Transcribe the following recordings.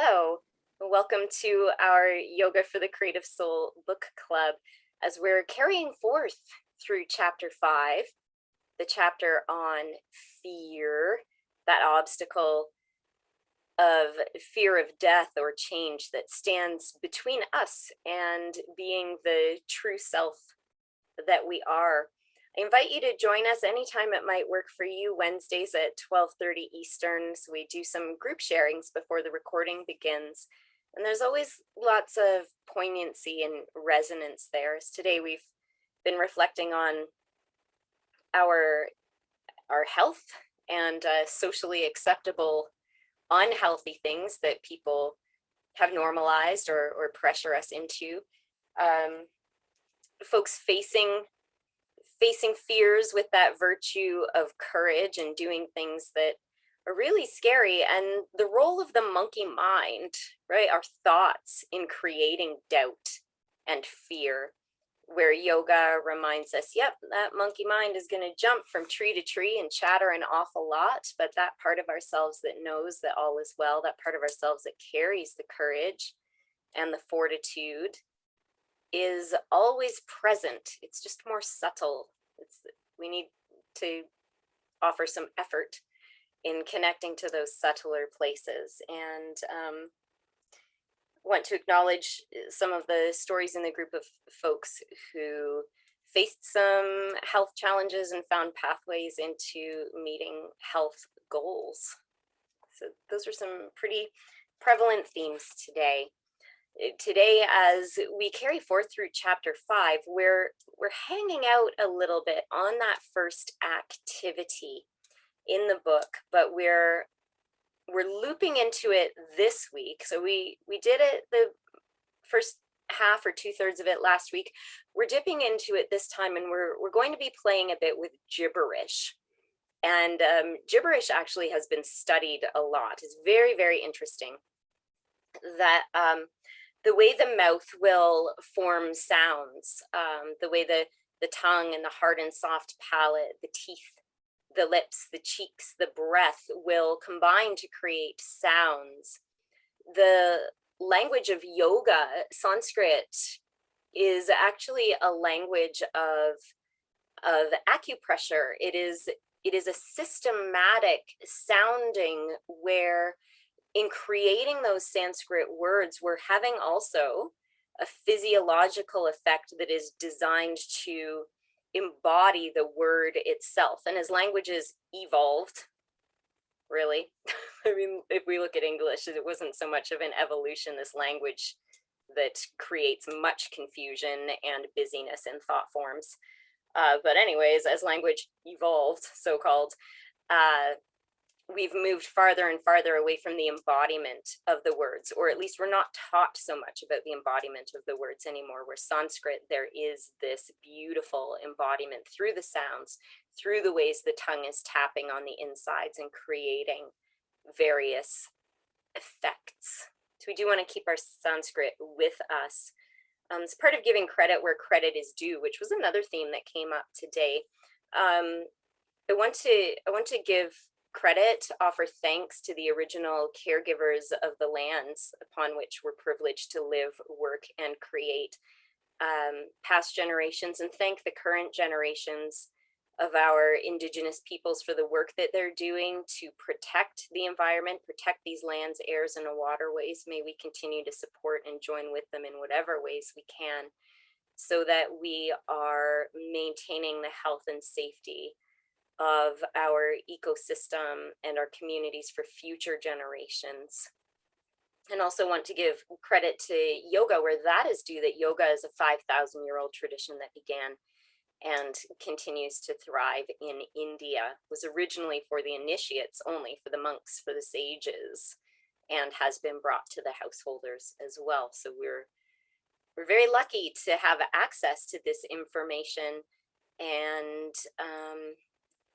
Hello, welcome to our Yoga for the Creative Soul book club as we're carrying forth through chapter 5, the chapter on fear, that obstacle of fear of death or change that stands between us and being the true self that we are. I invite you to join us anytime it might work for you. Wednesdays at 12:30 Eastern. So we do some group sharings before the recording begins. And there's always lots of poignancy and resonance there. As today we've been reflecting on our health and socially acceptable unhealthy things that people have normalized or pressure us into. Folks facing fears with that virtue of courage and doing things that are really scary, and the role of the monkey mind, right? Our thoughts in creating doubt and fear, where yoga reminds us, yep, that monkey mind is going to jump from tree to tree and chatter an awful lot, but that part of ourselves that knows that all is well, that part of ourselves that carries the courage and the fortitude, is always present. It's just more subtle. We need to offer some effort in connecting to those subtler places, and want to acknowledge some of the stories in the group of folks who faced some health challenges and found pathways into meeting health goals. So those are some pretty prevalent themes today. Today, as we carry forth through chapter 5, we're hanging out a little bit on that first activity in the book, but we're looping into it this week. So we did it the first half or 2/3 of it last week. We're dipping into it this time, and we're going to be playing a bit with gibberish. And gibberish actually has been studied a lot. It's very, very interesting that the way the mouth will form sounds, the way the tongue and the hard and soft palate, the teeth, the lips, the cheeks, the breath will combine to create sounds. The language of yoga, Sanskrit, is actually a language of acupressure. It is a systematic sounding where, in creating those Sanskrit words, we're having also a physiological effect that is designed to embody the word itself. And as languages evolved, really, I mean, if we look at English, it wasn't so much of an evolution, this language that creates much confusion and busyness in thought forms. But anyways, as language evolved, so-called, we've moved farther and farther away from the embodiment of the words, or at least we're not taught so much about the embodiment of the words anymore. Where Sanskrit, there is this beautiful embodiment through the sounds, through the ways the tongue is tapping on the insides and creating various effects. So we do want to keep our Sanskrit with us. It's part of giving credit where credit is due, which was another theme that came up today. I want to give credit, offer thanks to the original caregivers of the lands upon which we're privileged to live, work, and create, past generations, and thank the current generations of our Indigenous peoples for the work that they're doing to protect the environment, protect these lands, airs, and waterways. May we continue to support and join with them in whatever ways we can, so that we are maintaining the health and safety of our ecosystem and our communities for future generations. And also want to give credit to yoga where that is due, that yoga is a 5,000-year-old tradition that began and continues to thrive in India. It was originally for the initiates only, for the monks, for the sages, and has been brought to the householders as well. So we're very lucky to have access to this information, and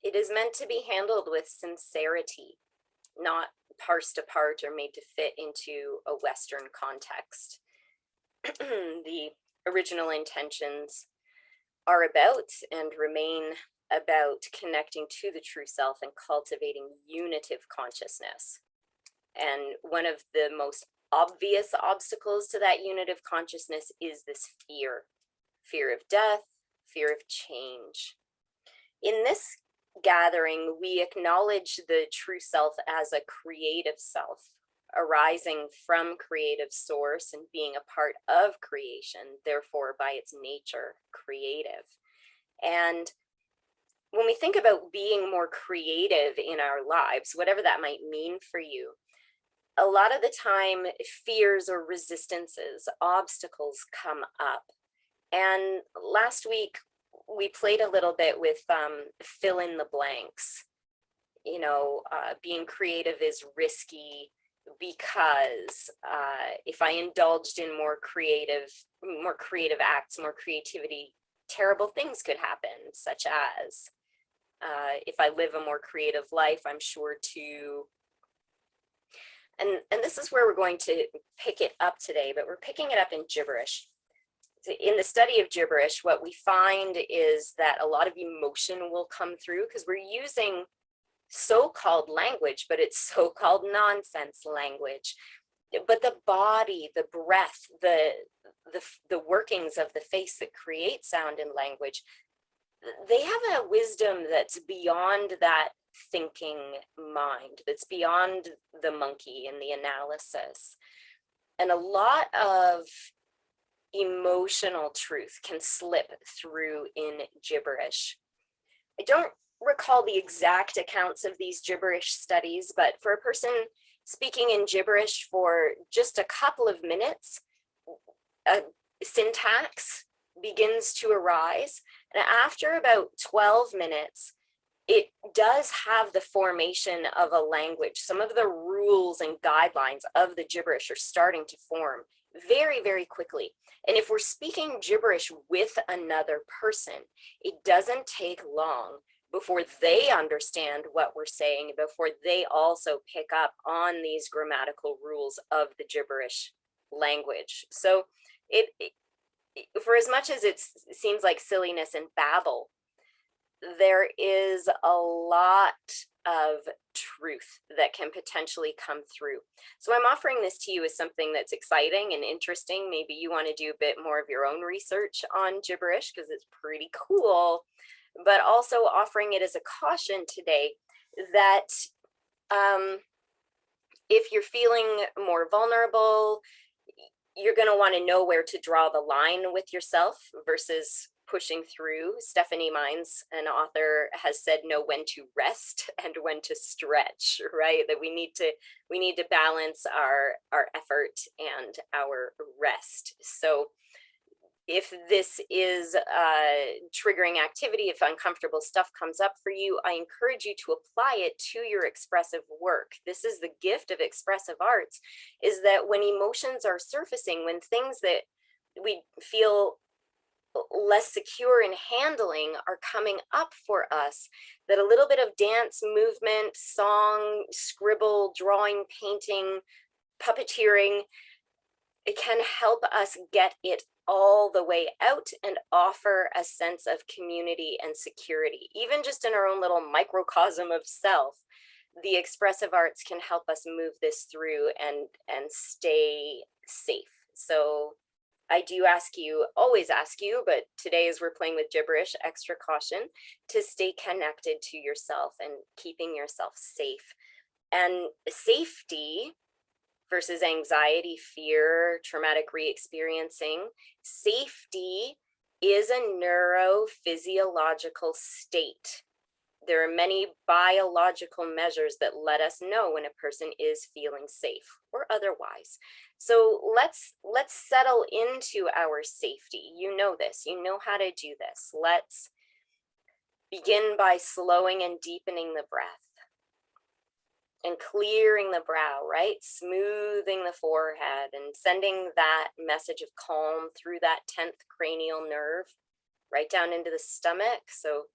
it is meant to be handled with sincerity, not parsed apart or made to fit into a Western context. The original intentions are about and remain about connecting to the true self and cultivating unitive consciousness. And one of the most obvious obstacles to that unit of consciousness is this fear of death, fear of change. In this gathering, we acknowledge the true self as a creative self, arising from creative source and being a part of creation, therefore by its nature creative. And when we think about being more creative in our lives, whatever that might mean for you, a lot of the time fears or resistances, obstacles come up. And last week we played a little bit with fill in the blanks. Being creative is risky because if I indulged in more creative acts, more creativity, terrible things could happen, such as if I live a more creative life, I'm sure to, and this is where we're going to pick it up today, but we're picking it up in gibberish. In the study of gibberish, what we find is that a lot of emotion will come through because we're using so-called language, but it's so-called nonsense language. But the body, the breath, the workings of the face that create sound and language, they have a wisdom that's beyond that thinking mind, that's beyond the monkey and the analysis. And a lot of emotional truth can slip through in gibberish. I don't recall the exact accounts of these gibberish studies, but for a person speaking in gibberish for just a couple of minutes, syntax begins to arise. And after about 12 minutes, it does have the formation of a language. Some of the rules and guidelines of the gibberish are starting to form very, very quickly. And if we're speaking gibberish with another person, it doesn't take long before they understand what we're saying, before they also pick up on these grammatical rules of the gibberish language. So for as much as it seems like silliness and babble, there is a lot of truth that can potentially come through. So I'm offering this to you as something that's exciting and interesting. Maybe you want to do a bit more of your own research on gibberish because it's pretty cool, but also offering it as a caution today that if you're feeling more vulnerable, you're going to want to know where to draw the line with yourself versus pushing through. Stephanie Mines, an author, has said know when to rest and when to stretch, right? That we need to balance our effort and our rest. So if this is triggering activity, if uncomfortable stuff comes up for you, I encourage you to apply it to your expressive work. This is the gift of expressive arts, is that when emotions are surfacing, when things that we feel less secure in handling are coming up for us, that a little bit of dance, movement, song, scribble, drawing, painting, puppeteering, it can help us get it all the way out and offer a sense of community and security. Even just in our own little microcosm of self, the expressive arts can help us move this through and stay safe. So I do always ask you, but today as we're playing with gibberish, extra caution to stay connected to yourself and keeping yourself safe. And safety versus anxiety, fear, traumatic re-experiencing, safety is a neurophysiological state. There are many biological measures that let us know when a person is feeling safe or otherwise. So let's settle into our safety. You know this, you know how to do this. Let's begin by slowing and deepening the breath and clearing the brow, right? Smoothing the forehead and sending that message of calm through that 10th cranial nerve right down into the stomach. So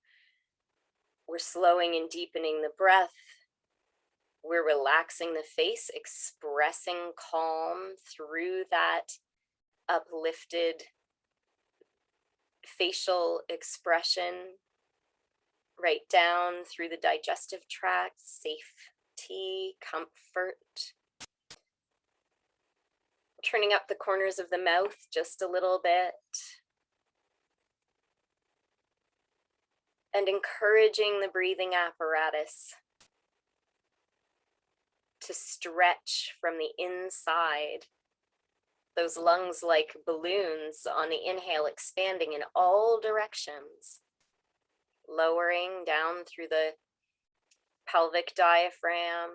we're slowing and deepening the breath. We're relaxing the face, expressing calm through that uplifted facial expression, right down through the digestive tract, safety, comfort, Turning up the corners of the mouth just a little bit. And encouraging the breathing apparatus to stretch from the inside. Those lungs like balloons on the inhale, expanding in all directions. Lowering down through the pelvic diaphragm,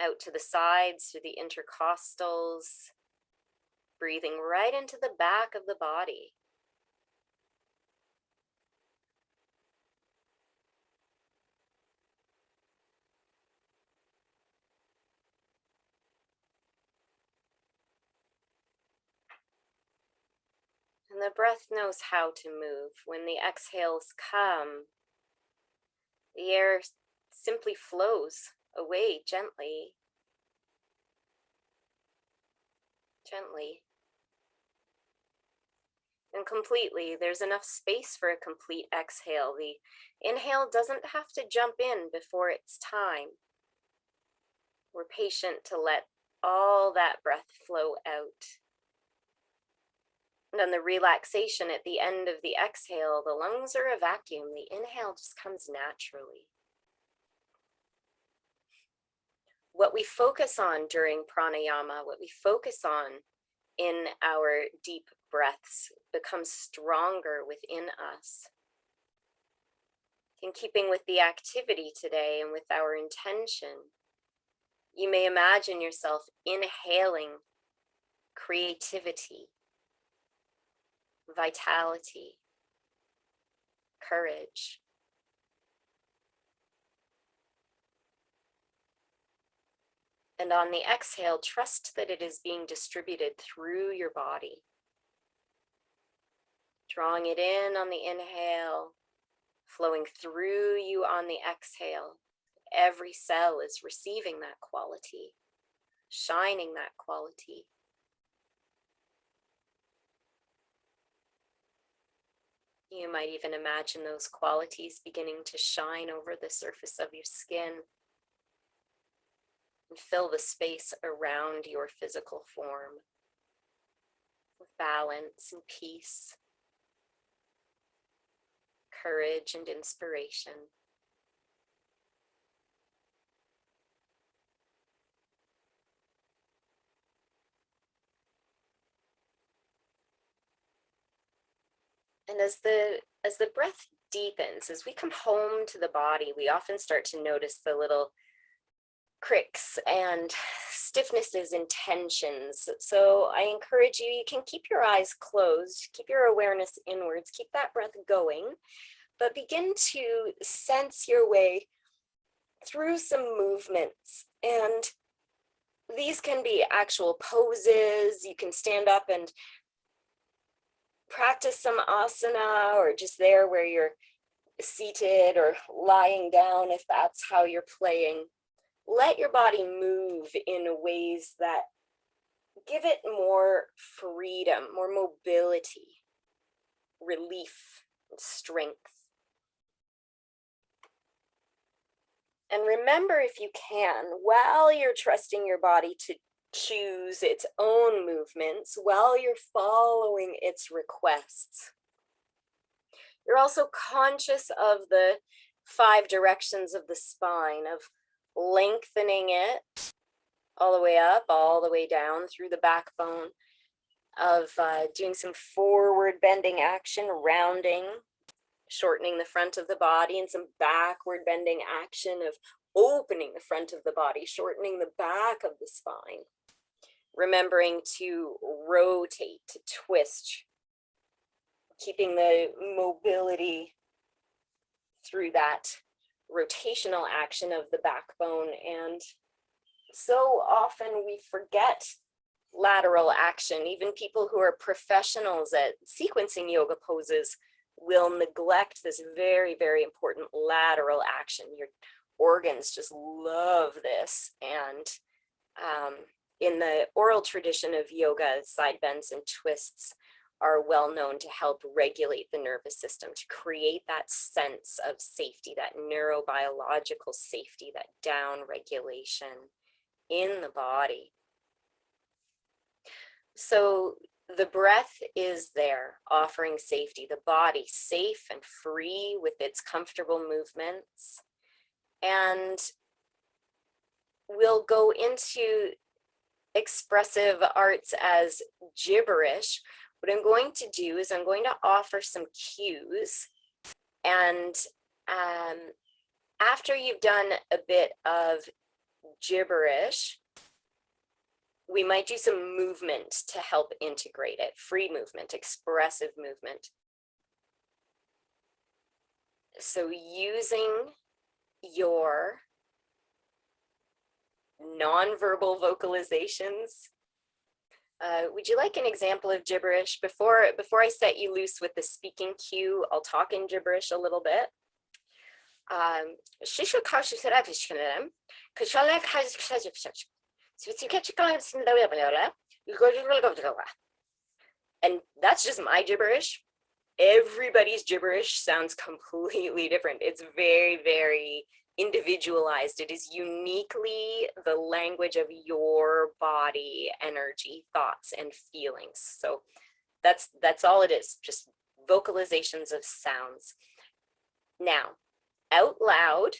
out to the sides, through the intercostals, breathing right into the back of the body. And the breath knows how to move. When the exhales come, the air simply flows away gently. Gently. And completely. There's enough space for a complete exhale. The inhale doesn't have to jump in before it's time. We're patient to let all that breath flow out. And on the relaxation at the end of the exhale, the lungs are a vacuum. The inhale just comes naturally. What we focus on during pranayama, what we focus on in our deep breaths becomes stronger within us. In keeping with the activity today and with our intention, you may imagine yourself inhaling creativity, vitality, courage. And on the exhale, trust that it is being distributed through your body. Drawing it in on the inhale, flowing through you on the exhale. Every cell is receiving that quality, shining that quality. You might even imagine those qualities beginning to shine over the surface of your skin and fill the space around your physical form with balance and peace, courage and inspiration. And as the breath deepens, as we come home to the body, we often start to notice the little cricks and stiffnesses and tensions. So I encourage you, you can keep your eyes closed, keep your awareness inwards, keep that breath going, but begin to sense your way through some movements. And these can be actual poses. You can stand up and practice some asana, or just there where you're seated or lying down if that's how you're playing. Let your body move in ways that give it more freedom, more mobility, relief, strength. And remember, if you can, while you're trusting your body to choose its own movements, while you're following its requests, you're also conscious of the 5 directions of the spine, of lengthening it all the way up, all the way down through the backbone, of doing some forward bending action, rounding, shortening the front of the body, and some backward bending action of opening the front of the body, shortening the back of the spine. Remembering to rotate, to twist, keeping the mobility through that rotational action of the backbone. And so often we forget lateral action. Even people who are professionals at sequencing yoga poses will neglect this very, very important lateral action. Your organs just love this. And in the oral tradition of yoga, side bends and twists are well known to help regulate the nervous system, to create that sense of safety, that neurobiological safety, that down regulation in the body. So the breath is there, offering safety, the body safe and free with its comfortable movements. And we'll go into expressive arts as gibberish. What I'm going to do is I'm going to offer some cues, and after you've done a bit of gibberish, we might do some movement to help integrate it. Free movement, expressive movement. So using your nonverbal vocalizations. Would you like an example of gibberish? Before I set you loose with the speaking cue, I'll talk in gibberish a little bit. And that's just my gibberish. Everybody's gibberish sounds completely different. It's very, very individualized. It is uniquely the language of your body, energy, thoughts, and feelings. So that's all it is, just vocalizations of sounds. Now, out loud,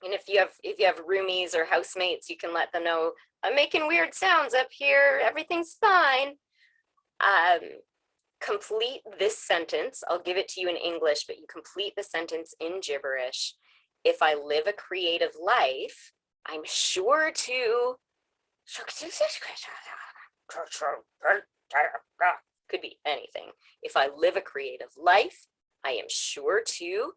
and if you have roomies or housemates, you can let them know, I'm making weird sounds up here, everything's fine. Complete this sentence. I'll give it to you in English, but you complete the sentence in gibberish. If I live a creative life, I'm sure to, could be anything. If I live a creative life, I am sure to,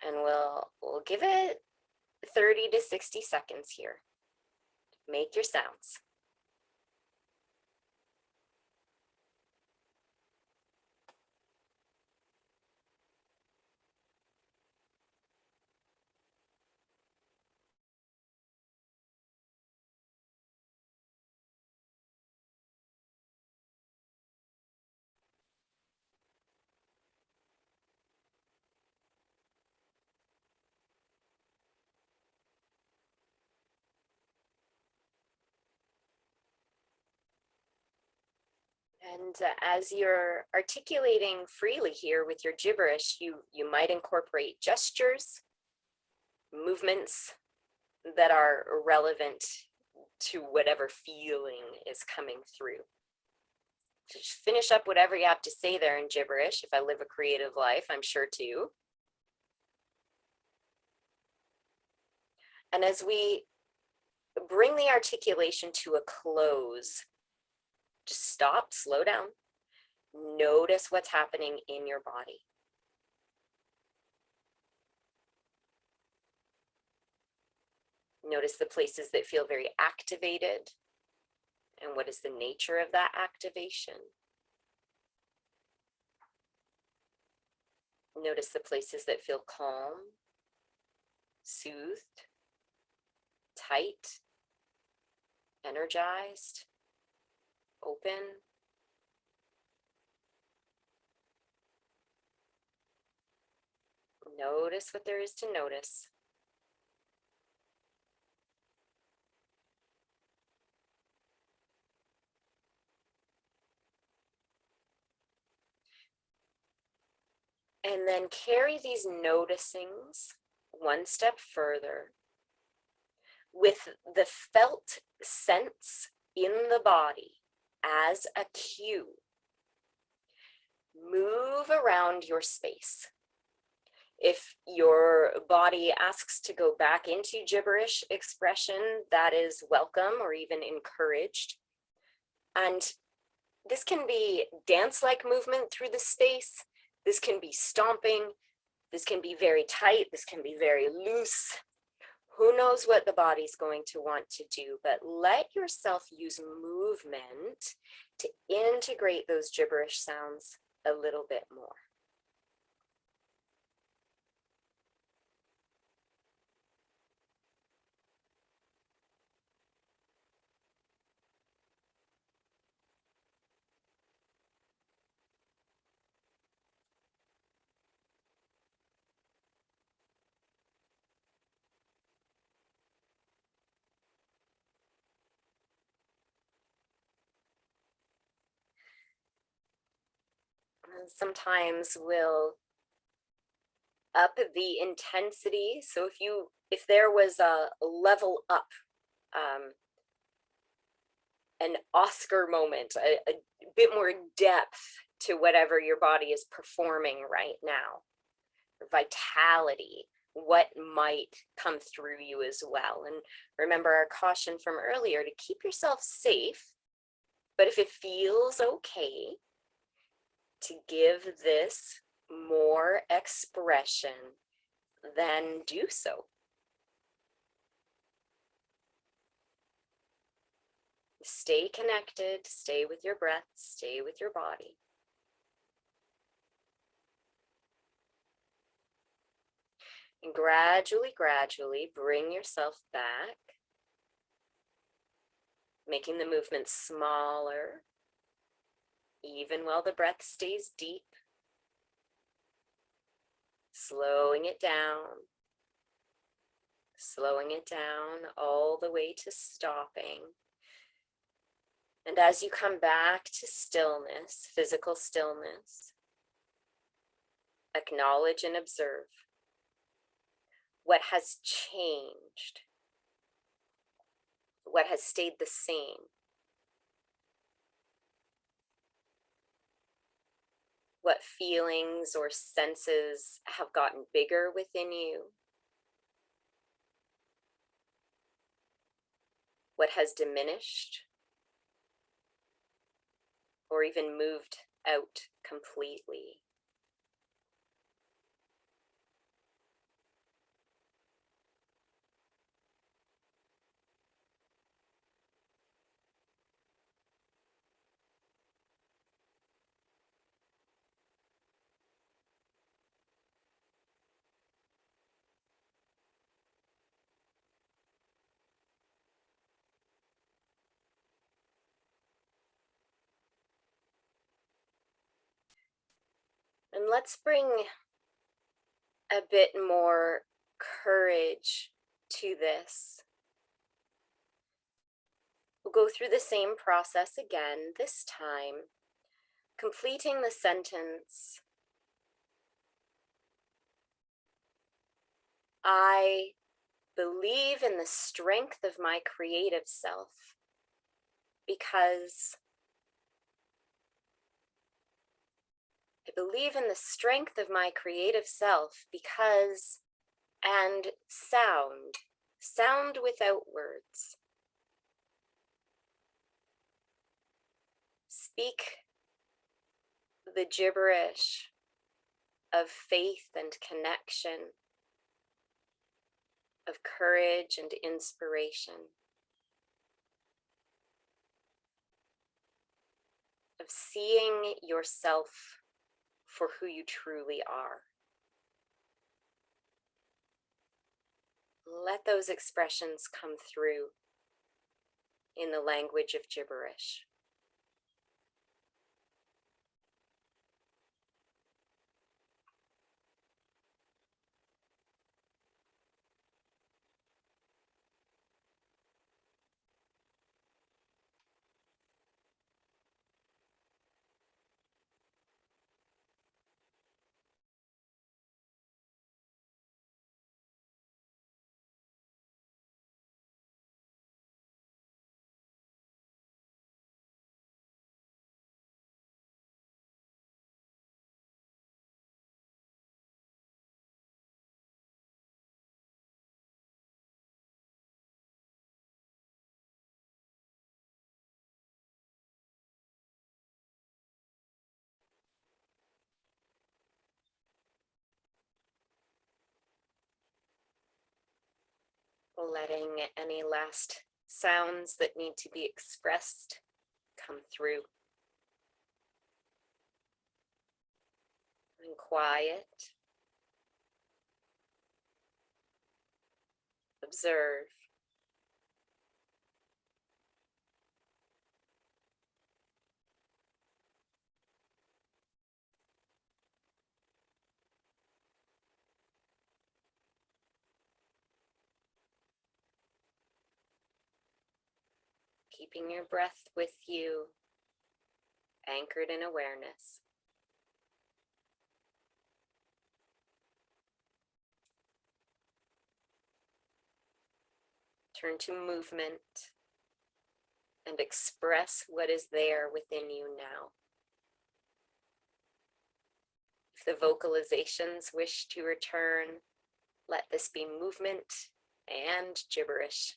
and we'll give it 30 to 60 seconds here. Make your sounds. And as you're articulating freely here with your gibberish, you might incorporate gestures, movements that are relevant to whatever feeling is coming through. Just finish up whatever you have to say there in gibberish. If I live a creative life, I'm sure to. And as we bring the articulation to a close, just stop, slow down. Notice what's happening in your body. Notice the places that feel very activated, and what is the nature of that activation. Notice the places that feel calm, soothed, tight, energized, open. Notice what there is to notice. And then carry these noticings one step further with the felt sense in the body as a cue. Move around your space. If your body asks to go back into gibberish expression, that is welcome or even encouraged. And this can be dance-like movement through the space. This can be stomping. This can be very tight. This can be very loose. Who knows what the body's going to want to do, but let yourself use movement to integrate those gibberish sounds a little bit more. And sometimes we'll up the intensity. So if there was a level up, an Oscar moment, a bit more depth to whatever your body is performing right now, vitality, what might come through you as well. And remember our caution from earlier to keep yourself safe, but if it feels okay to give this more expression, then do so. Stay connected, stay with your breath, stay with your body. And gradually bring yourself back, making the movement smaller, even while the breath stays deep. Slowing it down all the way to stopping. And as you come back to stillness, physical stillness, acknowledge and observe what has changed, what has stayed the same, what feelings or senses have gotten bigger within you, what has diminished or even moved out completely. And let's bring a bit more courage to this. We'll go through the same process again, this time completing the sentence, I believe in the strength of my creative self because I believe in the strength of my creative self because, and sound without words. Speak the gibberish of faith and connection, of courage and inspiration, of seeing yourself for who you truly are. Let those expressions come through in the language of gibberish. Letting any last sounds that need to be expressed come through. And quiet. Observe. Keeping your breath with you, anchored in awareness. Turn to movement and express what is there within you now. If the vocalizations wish to return, let this be movement and gibberish.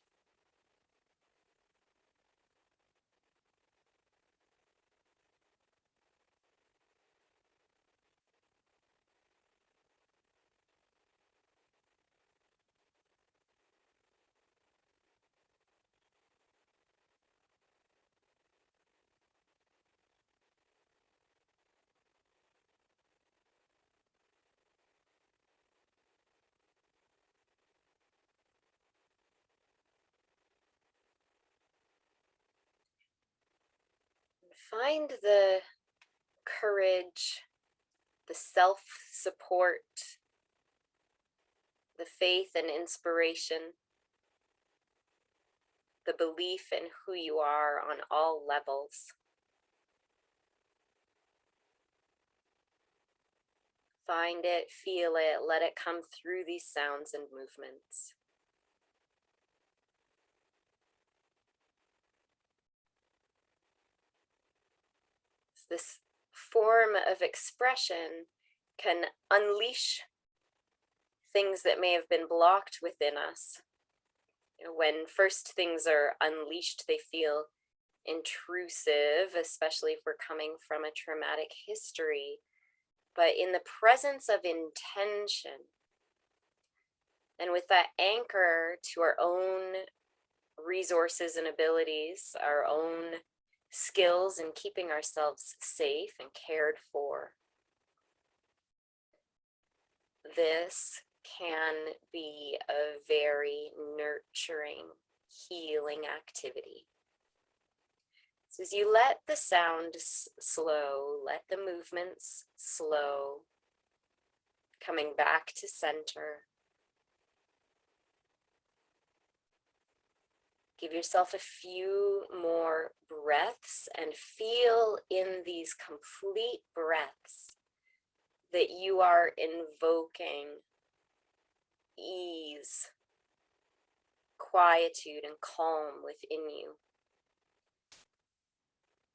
Find the courage, the self-support, the faith and inspiration, the belief in who you are on all levels. Find it, feel it, let it come through these sounds and movements. This form of expression can unleash things that may have been blocked within us. When first things are unleashed, they feel intrusive, especially if we're coming from a traumatic history. But in the presence of intention, and with that anchor to our own resources and abilities, our own skills in keeping ourselves safe and cared for, this can be a very nurturing, healing activity. So as you let the sound slow, let the movements slow, coming back to center, give yourself a few more breaths and feel in these complete breaths that you are invoking ease, quietude, and calm within you.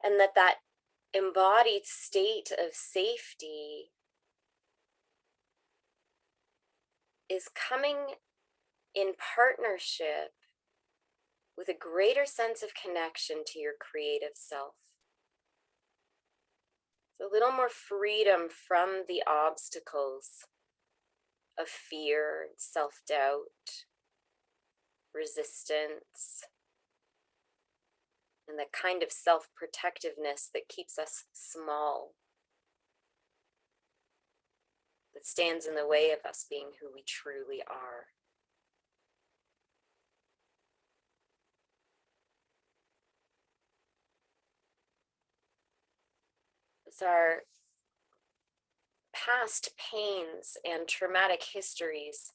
And that embodied state of safety is coming in partnership with a greater sense of connection to your creative self. So a little more freedom from the obstacles of fear, self-doubt, resistance, and the kind of self-protectiveness that keeps us small, that stands in the way of us being who we truly are. As our past pains and traumatic histories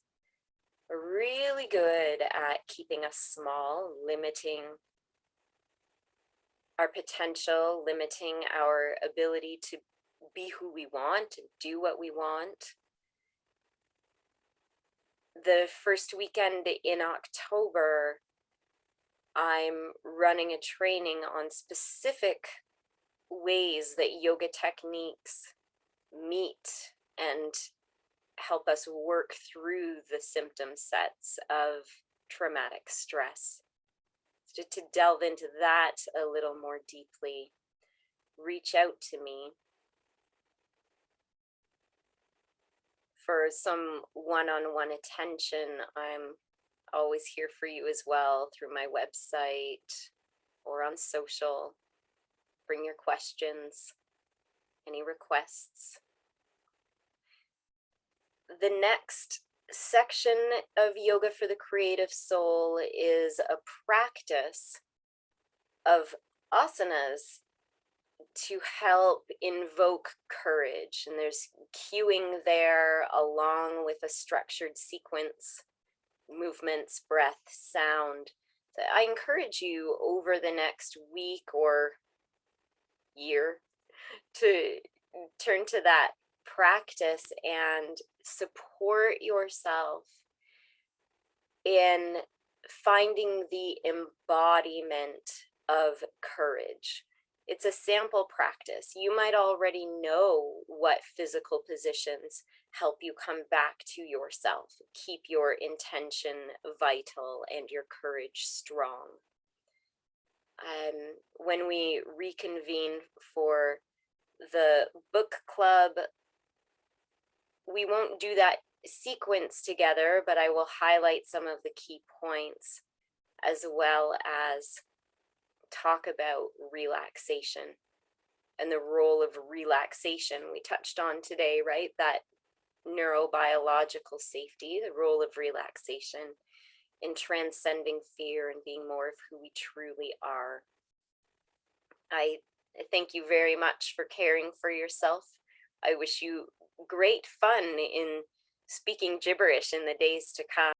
are really good at keeping us small, limiting our potential, limiting our ability to be who we want, to do what we want. The first weekend in October, I'm running a training on specific ways that yoga techniques meet and help us work through the symptom sets of traumatic stress. To delve into that a little more deeply, reach out to me for some one-on-one attention. I'm always here for you as well through my website or on social. Bring your questions, any requests. The next section of Yoga for the Creative Soul is a practice of asanas to help invoke courage. And there's cueing there along with a structured sequence, movements, breath, sound. So I encourage you over the next week or year to turn to that practice and support yourself in finding the embodiment of courage. It's a sample practice. You might already know what physical positions help you come back to yourself, keep your intention vital and your courage strong. When we reconvene for the book club, we won't do that sequence together, but I will highlight some of the key points as well as talk about relaxation and the role of relaxation we touched on today, right? That neurobiological safety, the role of relaxation in transcending fear and being more of who we truly are. I thank you very much for caring for yourself. I wish you great fun in speaking gibberish in the days to come.